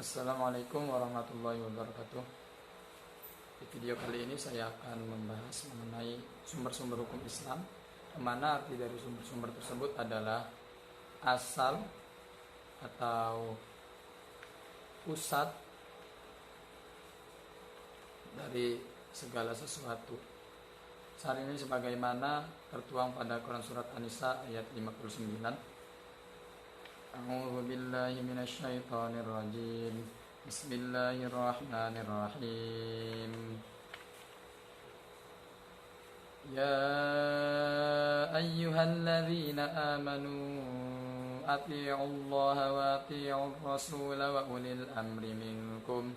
Assalamualaikum warahmatullahi wabarakatuh. Di video kali ini saya akan membahas mengenai sumber-sumber hukum Islam, yang mana arti dari sumber-sumber tersebut adalah asal atau pusat dari segala sesuatu. Saat ini sebagaimana tertuang pada Quran Surat An-Nisa ayat 59. A'udzu billahi minasyaitonir rajim. Bismillahirrahmanirrahim. Ya ayyuhalladzina amanu athi'ullaha wa athi'ur rasula wa ulil amri minkum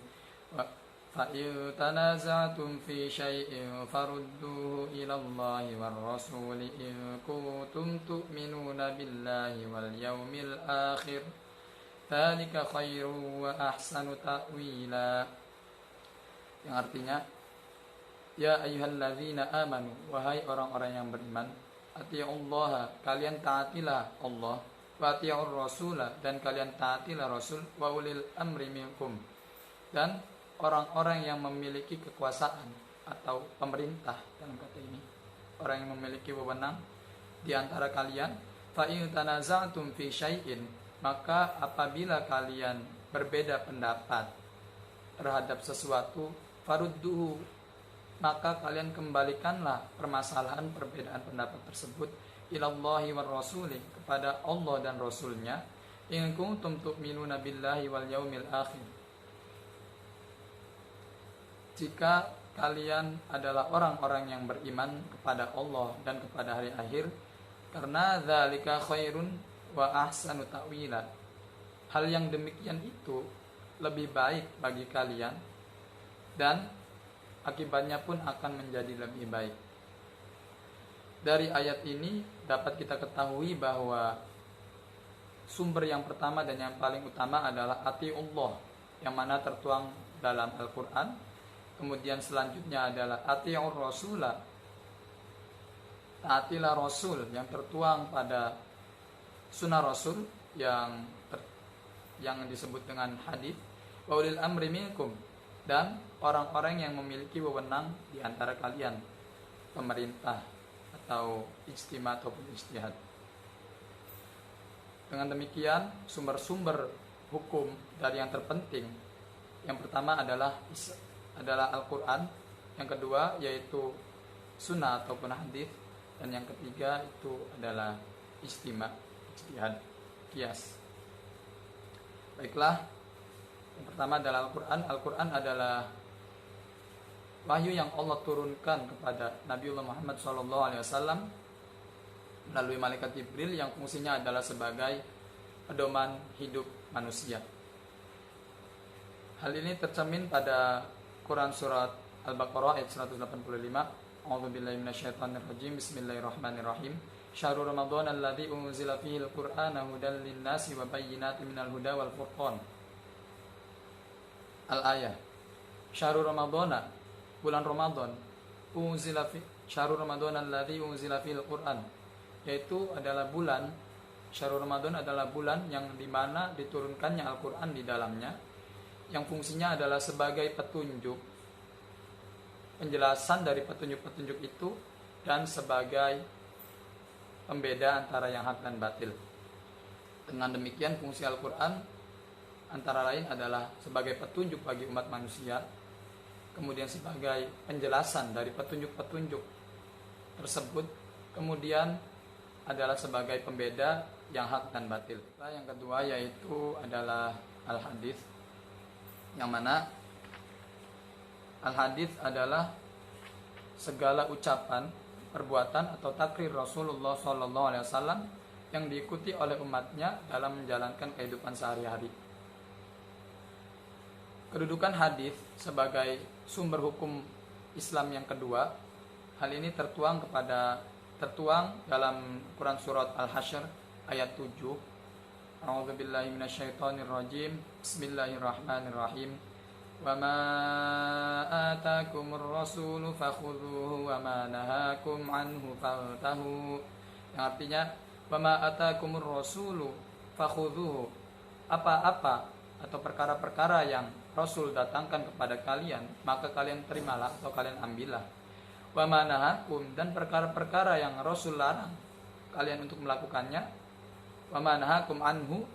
فَإِنْ تَنَازَعْتُمْ فِي شَيْءٍ فَرُدُّوهُ إِلَى اللَّهِ وَالرَّسُولِ إِنْ كُنْتُمْ تُؤْمِنُونَ بِاللَّهِ وَالْيَوْمِ الْآخِرِ ذَلِكَ خَيْرٌ وَأَحْسَنُ تَأْوِيلًا. Yang artinya, Ya ayyuhalladzina amanu, wahai orang-orang yang beriman, ati'ullaha, kalian taatilah Allah, wa ati'ur rasula, dan kalian taatilah Rasul, wa ulil amri minkum, dan orang-orang yang memiliki kekuasaan atau pemerintah dalam kata ini, orang yang memiliki wewenang di antara kalian. Fa in tanaza'tum fi syai'in, maka apabila kalian berbeda pendapat terhadap sesuatu, farudduhu, maka kalian kembalikanlah permasalahan perbedaan pendapat tersebut ilallahi war rasuli, kepada Allah dan Rasulnya, in kuntum tu'minuna billahi wal yaumil akhir, jika kalian adalah orang-orang yang beriman kepada Allah dan kepada hari akhir, karena dzalika khairun wa ahsanu ta'wila, hal yang demikian itu lebih baik bagi kalian dan akibatnya pun akan menjadi lebih baik. Dari ayat ini dapat kita ketahui bahwa sumber yang pertama dan yang paling utama adalah atiullah, yang mana tertuang dalam Al-Quran. Kemudian selanjutnya adalah ati'ur rasula, taatilah Rasul, yang tertuang pada sunnah Rasul yang disebut dengan hadis. Wa ulil amri minkum, dan orang-orang yang memiliki wewenang di antara kalian, pemerintah atau ijtima ataupun ijtihad. Dengan demikian, sumber-sumber hukum dari yang terpenting, yang pertama adalah Al-Quran, yang kedua yaitu sunnah ataupun hadis, dan yang ketiga itu adalah ijtima, ijtihad, qiyas. Baiklah, yang pertama adalah Al-Quran. Al-Quran adalah wahyu yang Allah turunkan kepada Nabiullah Muhammad SAW melalui malaikat Jibril, yang fungsinya adalah sebagai pedoman hidup manusia. Hal ini tercermin pada Quran Surat Al-Baqarah ayat 185. A'udzubillahi minasyaitonirrajim. Bismillahirrahmanirrahim. Syahrul Ramadan alladzi unzila fihi al-Qur'ana hudan lin-nasi wa bayyinatin minal huda wal furqan. Al-ayah. Syahrul Ramadan, bulan Ramadan, Syahrul Ramadan alladzi unzila fihi al-Qur'an, yaitu adalah bulan, Syahrul Ramadan adalah bulan yang dimana diturunkannya Al-Quran di dalamnya, yang fungsinya adalah sebagai petunjuk, penjelasan dari petunjuk-petunjuk itu, dan sebagai pembeda antara yang hak dan batil. Dengan demikian, fungsi Al-Quran antara lain adalah sebagai petunjuk bagi umat manusia, kemudian sebagai penjelasan dari petunjuk-petunjuk tersebut, kemudian adalah sebagai pembeda yang hak dan batil. Yang kedua yaitu adalah Al-Hadis, yang mana Al-Hadis adalah segala ucapan, perbuatan atau takrir Rasulullah SAW yang diikuti oleh umatnya dalam menjalankan kehidupan sehari-hari. Kedudukan hadis sebagai sumber hukum Islam yang kedua, hal ini tertuang dalam Quran Surat Al-Hasyr ayat 7. A'udzubillahi minasyaitonirrajim. Bismillahirrahmanirrahim. Wa ma atakumur rasulu fakhudhuhu wa ma nahakum anhu fantahu. Yang artinya, wa ma atakumur rasulu fakhudhuhu, apa-apa atau perkara-perkara yang Rasul datangkan kepada kalian, maka kalian terimalah atau kalian ambillah. Wa ma nahakum, dan perkara-perkara yang Rasul larang kalian untuk melakukannya. Wa ma nahakum anhu,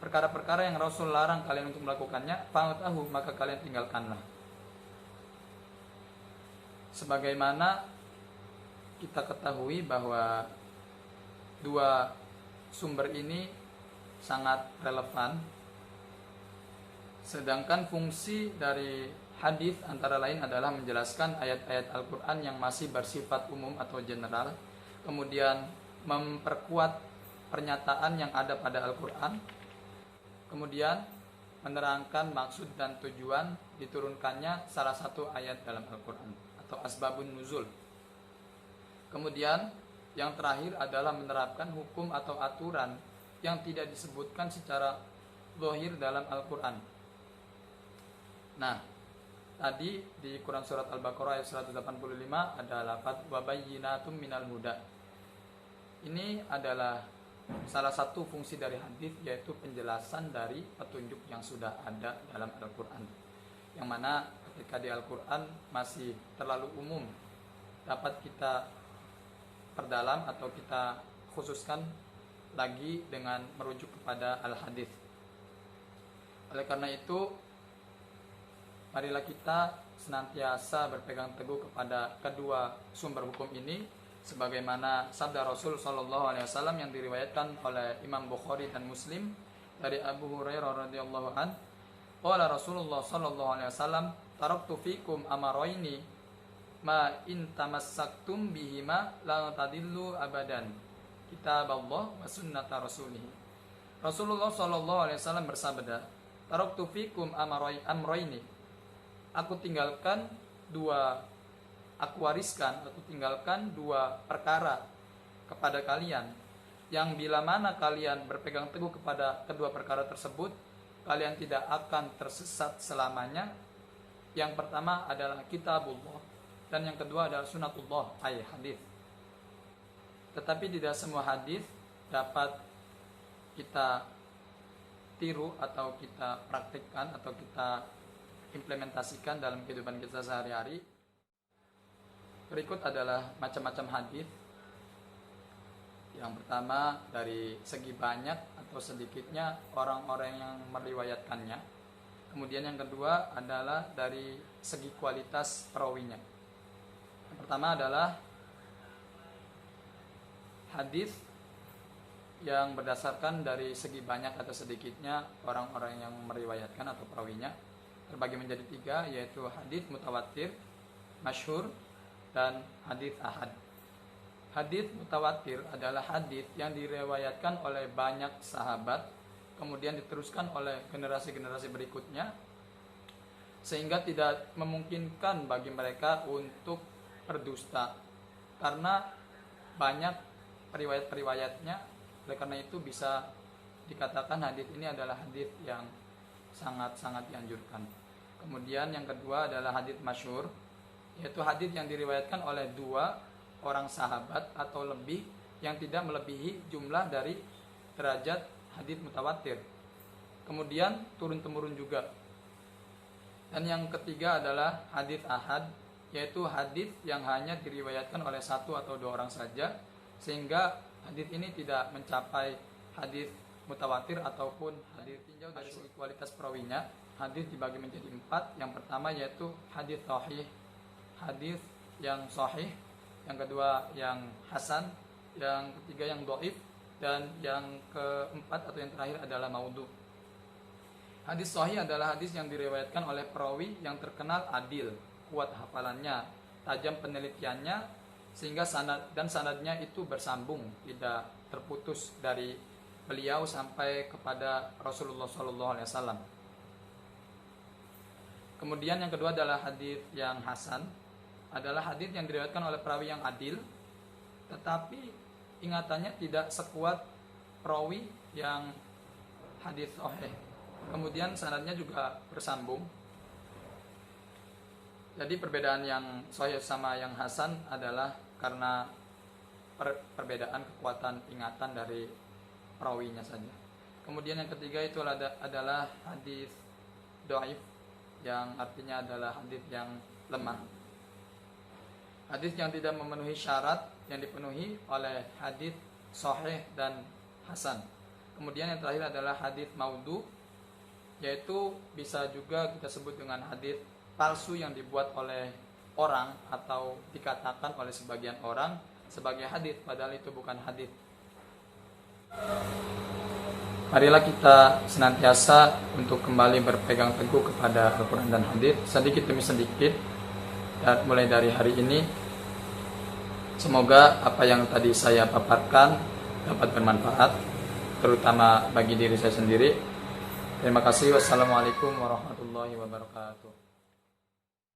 perkara-perkara yang Rasul larang kalian untuk melakukannya, fa'tahu, maka kalian tinggalkanlah. Sebagaimana kita ketahui bahwa dua sumber ini sangat relevan, sedangkan fungsi dari hadis antara lain adalah menjelaskan ayat-ayat Al-Quran yang masih bersifat umum atau general, kemudian memperkuat pernyataan yang ada pada Al-Quran, kemudian menerangkan maksud dan tujuan diturunkannya salah satu ayat dalam Al-Quran atau asbabun nuzul. Kemudian yang terakhir adalah menerapkan hukum atau aturan yang tidak disebutkan secara zahir dalam Al-Quran. Nah, tadi di Quran surat Al-Baqarah ayat 185 ada lafaz wa bayyinatum minal huda. Ini adalah salah satu fungsi dari hadis, yaitu penjelasan dari petunjuk yang sudah ada dalam Al-Quran, yang mana ketika di Al-Quran masih terlalu umum, dapat kita perdalam atau kita khususkan lagi dengan merujuk kepada al-hadis. Oleh karena itu, marilah kita senantiasa berpegang teguh kepada kedua sumber hukum ini, sebagaimana sabda Rasul Shallallahu Alaihi Wasallam yang diriwayatkan oleh Imam Bukhari dan Muslim dari Abu Hurairah radhiyallahu an, qala Rasulullah Shallallahu Alaihi Wasallam, taraktu fikum amaraini ma in tamassaktum bihima la tadillu abadan, kitab Allah wa sunnata rasulih. Rasulullah Shallallahu Alaihi Wasallam bersabda, taraktu fikum amraini, aku tinggalkan dua perkara kepada kalian, yang bila mana kalian berpegang teguh kepada kedua perkara tersebut, kalian tidak akan tersesat selamanya. Yang pertama adalah kitabullah, dan yang kedua adalah sunatullah, ay hadis. Tetapi tidak semua hadis dapat kita tiru atau kita praktikkan atau kita implementasikan dalam kehidupan kita sehari-hari. Berikut adalah macam-macam hadis. Yang pertama, dari segi banyak atau sedikitnya orang-orang yang meriwayatkannya. Kemudian yang kedua adalah dari segi kualitas perawinya. Yang pertama adalah hadis yang berdasarkan dari segi banyak atau sedikitnya orang-orang yang meriwayatkan atau perawinya, terbagi menjadi tiga, yaitu hadis mutawatir, masyhur, dan hadis ahad. Hadis mutawatir adalah hadis yang diriwayatkan oleh banyak sahabat, kemudian diteruskan oleh generasi-generasi berikutnya, sehingga tidak memungkinkan bagi mereka untuk berdusta karena banyak periwayat-periwayatnya. Oleh karena itu bisa dikatakan hadis ini adalah hadis yang sangat-sangat dianjurkan. Kemudian yang kedua adalah hadis masyhur, yaitu hadis yang diriwayatkan oleh dua orang sahabat atau lebih yang tidak melebihi jumlah dari derajat hadis mutawatir. Kemudian turun-temurun juga. Dan yang ketiga adalah hadis ahad, yaitu hadis yang hanya diriwayatkan oleh satu atau dua orang saja, sehingga hadis ini tidak mencapai hadis mutawatir ataupun hadis. Tinjau dari segi kualitas perawinya, hadis dibagi menjadi 4. Yang pertama yaitu hadis sahih, hadis yang sahih. Yang kedua yang hasan, yang ketiga yang dhaif, dan yang keempat atau yang terakhir adalah maudhu. Hadis sahih adalah hadis yang diriwayatkan oleh perawi yang terkenal adil, kuat hafalannya, tajam penelitiannya, sehingga sanadnya itu bersambung, tidak terputus dari beliau sampai kepada Rasulullah SAW. Kemudian yang kedua adalah hadis yang hasan, adalah hadis yang diriwayatkan oleh perawi yang adil, tetapi ingatannya tidak sekuat perawi yang hadis sahih. Kemudian sanadnya juga bersambung. Jadi perbedaan yang sahih sama yang hasan adalah karena perbedaan kekuatan ingatan dari perawinya saja. Kemudian yang ketiga itu adalah hadis dhaif, yang artinya adalah hadis yang lemah. Hadis yang tidak memenuhi syarat yang dipenuhi oleh hadis sahih dan hasan. Kemudian yang terakhir adalah hadis maudhu, yaitu bisa juga kita sebut dengan hadis palsu yang dibuat oleh orang atau dikatakan oleh sebagian orang sebagai hadis, padahal itu bukan hadis. Marilah kita senantiasa untuk kembali berpegang teguh kepada Al-Quran dan hadis sedikit demi sedikit, dan mulai dari hari ini semoga apa yang tadi saya paparkan dapat bermanfaat, terutama bagi diri saya sendiri. Terima kasih. Wassalamualaikum warahmatullahi wabarakatuh.